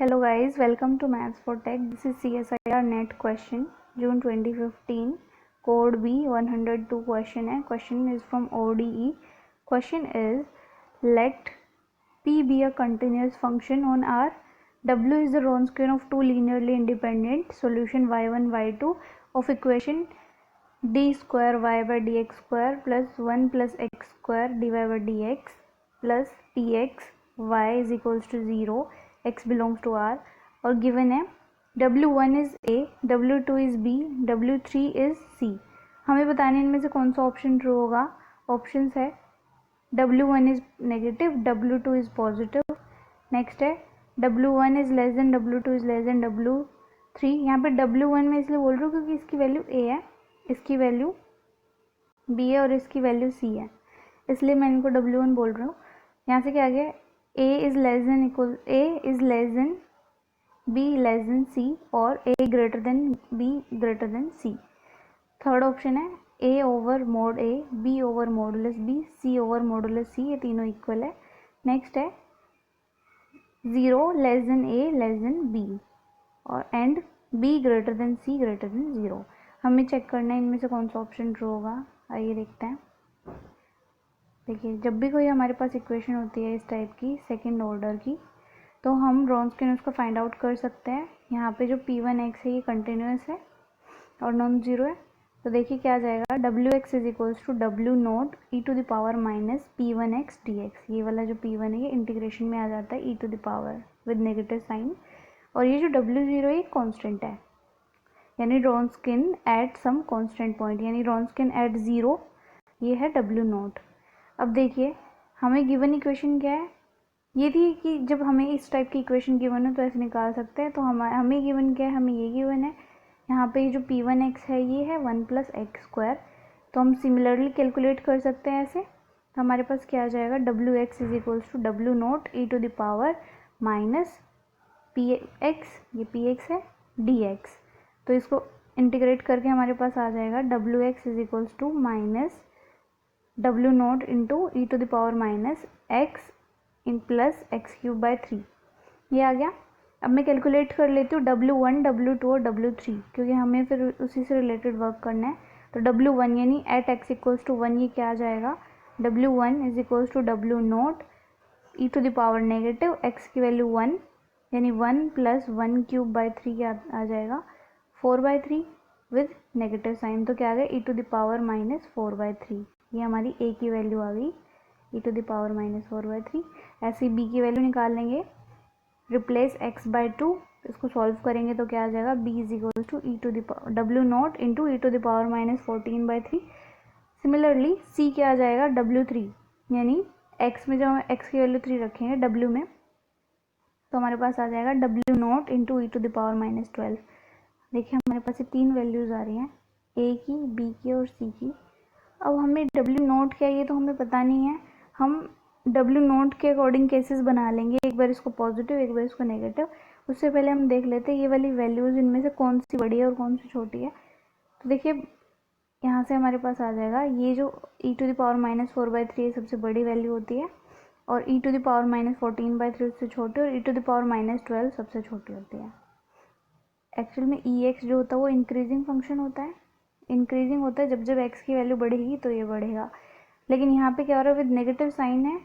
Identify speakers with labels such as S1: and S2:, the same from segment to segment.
S1: Hello guys, welcome to Maths for Tech. This is CSIR NET question, June 2015. Code B 102 question है. Question is from ODE. Question is, let P be a continuous function on R. W is the Wronskian of two linearly independent solution y1, y2 of equation d square y by dx square plus 1 plus x square dy by dx plus px y is equals to 0, x belongs to R और given है W1 is A, W2 is B, W3 is C. हमें बताने इनमें से कौन सा option true होगा. Options है W1 is negative, W2 is positive. Next है W1 is less than, W2 is less than W3. यहाँ पे W1 में इसलिए बोल रही हूँ क्योंकि इसकी वैल्यू A है, इसकी वैल्यू B है और इसकी वैल्यू C है, इसलिए मैं इनको W1 बोल रही हूँ. यहाँ से क्या आ गया, A is less than equal, A is less than B less than C और A greater than B greater than C. Third option है A over mode A, B over modulus B, C over modulus C, ये तीनों equal है. Next है 0 less than A less than B और and B greater than C greater than 0. हमें check करना है इनमें से कौन सा ऑप्शन ट्रू होगा. आइए देखते हैं. देखिए, जब भी कोई हमारे पास इक्वेशन होती है इस टाइप की सेकंड ऑर्डर की, तो हम Wronskian उसको फाइंड आउट कर सकते हैं. यहाँ पे जो P1x है ये कंटिन्यूस है और नॉन जीरो है. तो देखिए क्या आ जाएगा, Wx is equals to W naught e to the power minus P1x dx. ये वाला जो P1 है ये इंटीग्रेशन में आ जाता है e to the power with negative sign, और ये जो W0 है कॉन्स्टेंट है, यानी Wronskian at some constant point, यानी Wronskian एट 0, ये है W नोट. अब देखिए हमें गिवन इक्वेशन क्या है, ये थी कि जब हमें इस टाइप की इक्वेशन गिवन हो तो ऐसे निकाल सकते हैं. तो हमें गिवन क्या है, हमें ये गिवन है. यहाँ पे जो P1x है ये है 1 प्लस एक्स स्क्वायर, तो हम सिमिलरली कैलकुलेट कर सकते हैं ऐसे. तो हमारे पास क्या आ जाएगा, Wx is equals to W naught e to the power minus Px, ये Px है, dx. तो इसको इंटीग्रेट करके हमारे पास आ जाएगा Wx is equals to minus W naught into e to the power minus x in plus x cube by 3. ये आ गया. अब मैं कैलकुलेट कर लेती हूँ W1, W2 और W3, क्योंकि हमें फिर उसी से रिलेटेड वर्क करना है. तो W1 यानी एट एक्स इक्वल्स टू 1, ये क्या आ जाएगा, W1 is equals to W naught e to the power negative x की वैल्यू 1, यानी 1 प्लस 1 क्यूब बाय 3 क्या आ जाएगा, 4/3 विद नेगेटिव साइन. तो क्या आ गया, ई टू द पावर माइनस 4/3. ये हमारी A की वैल्यू आ गई, ई टू द पावर माइनस 4/3. ऐसे B की वैल्यू निकाल लेंगे, रिप्लेस x बाई 2, इसको सॉल्व करेंगे तो क्या आ जाएगा, B is equal to e to the power W naught into e to the power minus 14/3. Similarly C क्या आ जाएगा, W3, यानी x में जब हम x की वैल्यू 3 रखेंगे W में, तो हमारे पास आ जाएगा W naught into e to the power minus 12. देखिए हमारे पास ये 3 वैल्यूज़ आ रही हैं, A की, B की और C की. अब हमें W नोट क्या है ये तो हमें पता नहीं है, हम W नोट के अकॉर्डिंग केसेस बना लेंगे, एक बार इसको पॉजिटिव एक बार इसको नेगेटिव. उससे पहले हम देख लेते हैं ये वाली वैल्यूज़ इनमें से कौन सी बड़ी है और कौन सी छोटी है. तो देखिए यहाँ से हमारे पास आ जाएगा, ये जो ई टू द पावर माइनस 4/3 सबसे बड़ी वैल्यू होती है, और ई टू द पावर माइनस 14/3 उससे छोटी, और ई टू द पावर माइनस 12 सबसे छोटी होती है. एक्चुअल में Ex जो होता है वो इंक्रीजिंग फंक्शन होता है, इंक्रीजिंग होता है जब x की वैल्यू बढ़ेगी तो ये बढ़ेगा. लेकिन यहाँ पे क्या हो रहा है, विद नेगेटिव साइन है,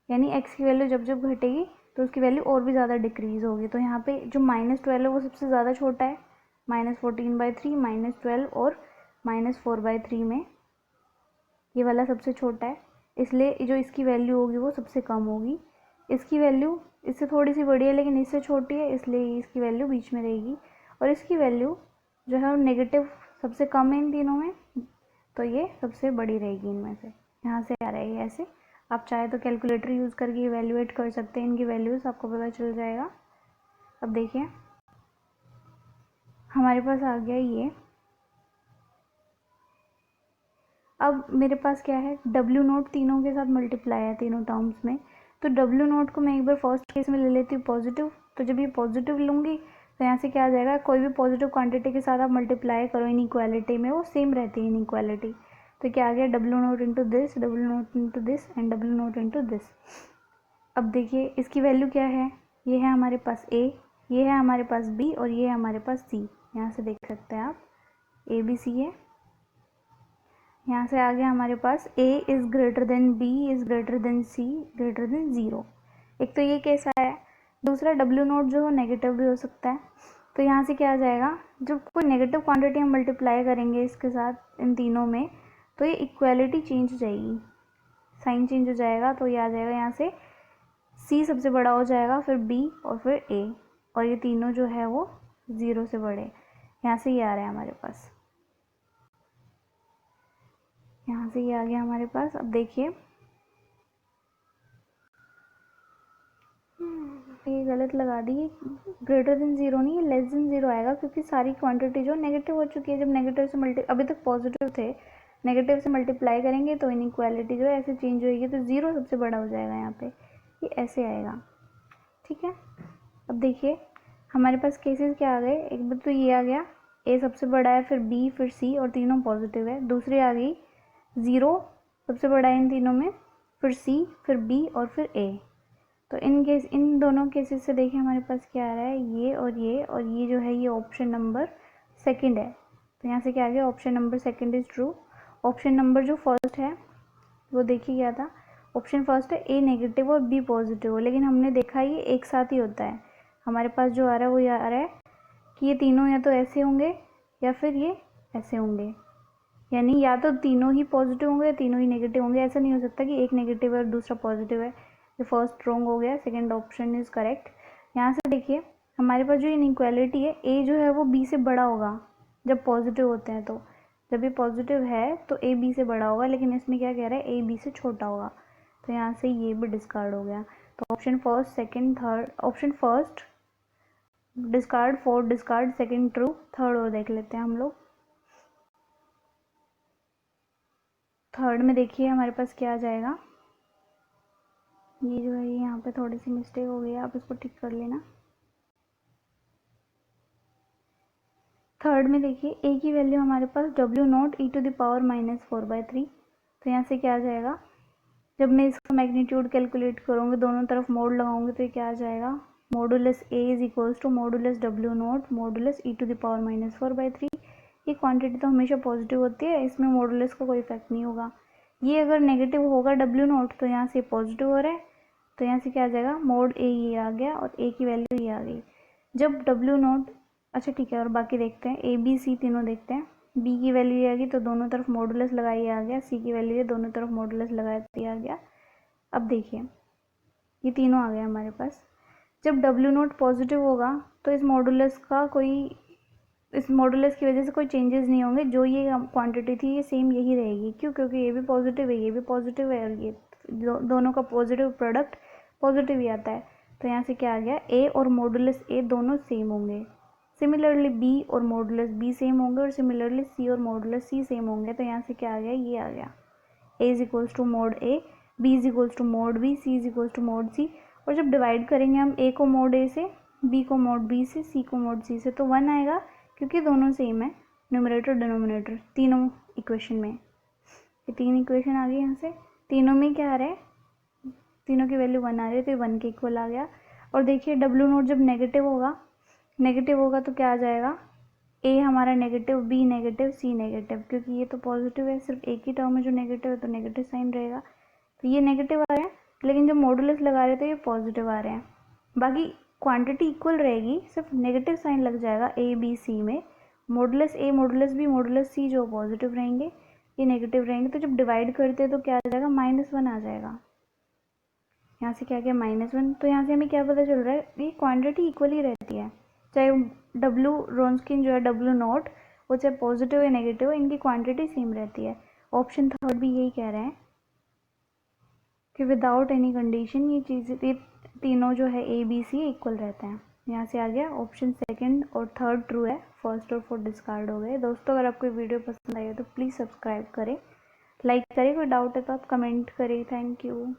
S1: यानी x की वैल्यू जब घटेगी तो उसकी वैल्यू और भी ज़्यादा डिक्रीज़ होगी. तो यहाँ पे जो -12 है वो सबसे ज़्यादा छोटा है, -14/3, -12 और -4/3 में ये वाला सबसे छोटा है, इसलिए जो इसकी वैल्यू होगी वो सबसे कम होगी. इसकी वैल्यू इससे थोड़ी सी बड़ी है लेकिन इससे छोटी है, इसलिए इसकी वैल्यू बीच में रहेगी. और इसकी वैल्यू जो है वो नेगेटिव सबसे कम है इन तीनों में, तो ये सबसे बड़ी रहेगी इनमें से. यहाँ से आ रहेगी ऐसे. आप चाहे तो कैलकुलेटर यूज़ करके इवेल्युएट कर सकते हैं इनकी वैल्यूज़, आपको पता चल जाएगा. अब देखिए हमारे पास आ गया ये. अब मेरे पास क्या है, W नोट तीनों के साथ मल्टीप्लाई है तीनों टर्म्स में, तो W नोट को मैं एक बार फर्स्ट केस में ले लेती हूँ पॉजिटिव. तो जब ये पॉजिटिव लूँगी तो यहाँ से क्या आ जाएगा, कोई भी पॉजिटिव क्वांटिटी के साथ आप मल्टीप्लाई करो इनइक्वालिटी में, वो सेम रहती है इनइक्वालिटी. तो क्या आ गया, W naught into this, W naught into this and W naught into this. अब देखिए इसकी वैल्यू क्या है, ये है हमारे पास A, ये है हमारे पास बी और ये है हमारे पास सी। यहाँ से देख सकते हैं आप, ए बी सी है। यहाँ से आ गया हमारे पास A is greater than B is greater than C greater than 0। एक तो ये केस आया है। दूसरा डब्ल्यू नोट जो हो नेगेटिव भी हो सकता है। तो यहाँ से क्या आ जाएगा, जब कोई नेगेटिव क्वांटिटी हम मल्टीप्लाई करेंगे इसके साथ इन तीनों में, तो ये इक्वालिटी चेंज हो जाएगी, साइन चेंज हो जाएगा। तो ये आ जाएगा यहाँ से सी सबसे बड़ा हो जाएगा, फिर बी और फिर ए, और ये तीनों जो है वो 0 से बड़े। यहाँ से ये आ रहा है हमारे पास, यहाँ से ये आ गया हमारे पास। अब देखिए ये गलत लगा दी, ग्रेटर देन 0 नहीं, लेस देन 0 आएगा, क्योंकि सारी क्वांटिटी जो नेगेटिव हो चुकी है। जब नेगेटिव से अभी तक पॉजिटिव थे, नेगेटिव से मल्टीप्लाई करेंगे तो इनइक्वालिटी जो है ऐसे चेंज होएगी, तो 0 सबसे बड़ा हो जाएगा यहाँ पे, ये ऐसे आएगा। ठीक है, अब देखिए हमारे पास केसेस क्या आ गए। एक बार तो ये आ गया, ए सबसे बड़ा है, फिर बी, फिर सी, और तीनों पॉजिटिव है। दूसरी आ गई 0 सबसे बड़ा है इन तीनों में, फिर सी, फिर बी और फिर ए। तो इन दोनों केसेस से देखिए हमारे पास क्या आ रहा है, ये और ये जो है ये ऑप्शन नंबर सेकंड है। तो यहाँ से क्या आ गया, option number second is true. Option number जो फर्स्ट है वो देखिए क्या था, ऑप्शन फर्स्ट है ए नेगेटिव और बी पॉजिटिव हो, लेकिन हमने देखा ये एक साथ ही होता है। हमारे पास जो आ रहा है वो ये आ रहा है कि ये तीनों या तो ऐसे होंगे या फिर ये ऐसे होंगे, यानी या तो तीनों ही पॉजिटिव होंगे या तीनों ही नेगेटिव होंगे। ऐसा नहीं हो सकता कि एक नेगेटिव है और दूसरा पॉजिटिव है। ये फर्स्ट रॉन्ग हो गया, सेकंड ऑप्शन इज करेक्ट। यहाँ से देखिए हमारे पास जो इनइक्वालिटी है, ए जो है वो बी से बड़ा होगा जब पॉजिटिव होते हैं। तो जब ये पॉजिटिव है तो ए बी से बड़ा होगा, लेकिन इसमें क्या कह रहा है, ए बी से छोटा होगा। तो यहाँ से ये भी डिस्कार्ड हो गया। तो option first, second, third, option first discard, fourth discard, second true, third और देख लेते हैं हम लोग। थर्ड में देखिए हमारे पास क्या आ जाएगा, ये जो है यहाँ पे थोड़ी सी मिस्टेक हो गई है, आप इसको ठीक कर लेना। थर्ड में देखिए ए की वैल्यू हमारे पास W naught e to the power -4/3। तो यहाँ से क्या आ जाएगा, जब मैं इसका मैग्नीट्यूड कैलकुलेट करूँगी, दोनों तरफ मोड लगाऊंगी, तो ये क्या आ जाएगा, modulus A is equals to modulus W naught modulus e to the power -4/3। ये क्वांटिटी तो हमेशा पॉजिटिव होती है, इसमें मॉडुलस का कोई इफेक्ट नहीं होगा। ये अगर नेगेटिव होगा डब्ल्यू नॉट, तो यहाँ से पॉजिटिव हो रहा है, तो यहाँ से क्या आ जाएगा, मोड ए ये आ गया और ए की वैल्यू ये आ गई। जब डब्ल्यू नॉट, अच्छा ठीक है, और बाकी देखते हैं, ए बी सी तीनों देखते हैं। बी की वैल्यू ये आ गई तो दोनों तरफ मॉडुलस लगाई आ गया, सी की वैल्यू ये दोनों तरफ मॉडुलस लगाया तो ये आ गया। अब देखिए ये तीनों आ गए हमारे पास। जब डब्ल्यू नॉट पॉजिटिव होगा तो इस मॉडुलस की वजह से कोई चेंजेस नहीं होंगे, जो ये क्वांटिटी थी ये सेम यही रहेगी। क्यों, क्योंकि ये भी पॉजिटिव है, ये भी पॉजिटिव है, और ये दोनों का पॉजिटिव प्रोडक्ट पॉजिटिव ही आता है। तो यहाँ से क्या आ गया, ए और मॉडुलस ए दोनों सेम होंगे। सिमिलरली बी और मॉडुलस बी सेम होंगे, और सिमिलरली सी और मॉडुलस सी सेम होंगे। तो यहाँ से क्या आ गया, ये आ गया, A is equals to mod A, B is equals to mod B, C is equals to mod C. और जब डिवाइड करेंगे हम ए को मोड ए से, बी को मोड बी से, सी को मोड सी से, तो 1 आएगा, क्योंकि दोनों सेम है, न्यूमरेटर डिनोमिनेटर तीनों इक्वेशन में। ये 3 इक्वेशन आ गई। यहाँ से तीनों में क्या आ रहा है, तीनों की वैल्यू 1 आ रही है, तो 1 के इक्वल आ गया। और देखिए डब्ल्यू नोट जब नेगेटिव होगा तो क्या आ जाएगा, ए हमारा नेगेटिव, बी नेगेटिव, सी नेगेटिव, क्योंकि ये तो पॉजिटिव है, सिर्फ एक ही टर्म में जो नेगेटिव है तो नेगेटिव साइन रहेगा। तो ये नेगेटिव आ रहे हैं, लेकिन जब मॉडुलस लगा रहे थे ये पॉजिटिव आ रहे हैं। बाकी क्वांटिटी इक्वल रहेगी, सिर्फ नेगेटिव साइन लग जाएगा ए बी सी में। मॉडुलस ए, मॉडुलस बी, मॉडुलस सी जो पॉजिटिव रहेंगे, ये नेगेटिव रहेंगे। तो जब डिवाइड करते हैं तो क्या आ जाएगा, -1 आ जाएगा। यहाँ से क्या -1। तो यहाँ से हमें क्या पता चल रहा है, ये क्वांटिटी इक्वल ही रहती है, चाहे डब्ल्यू रोन्सकिन जो है डब्ल्यू नॉट, वो चाहे पॉजिटिव या नेगेटिव हो, इनकी क्वांटिटी सेम रहती है। ऑप्शन थर्ड भी यही कह रहे हैं कि विदाउट एनी कंडीशन ये तीनों जो है ए बी सी इक्वल रहते हैं। यहाँ से आ गया ऑप्शन सेकंड और थर्ड ट्रू है, फर्स्ट और फोर्थ डिस्कार्ड हो गए। दोस्तों अगर आपको वीडियो पसंद आई हो तो प्लीज़ सब्सक्राइब करें, लाइक करें, कोई डाउट है तो आप कमेंट करें। Thank you.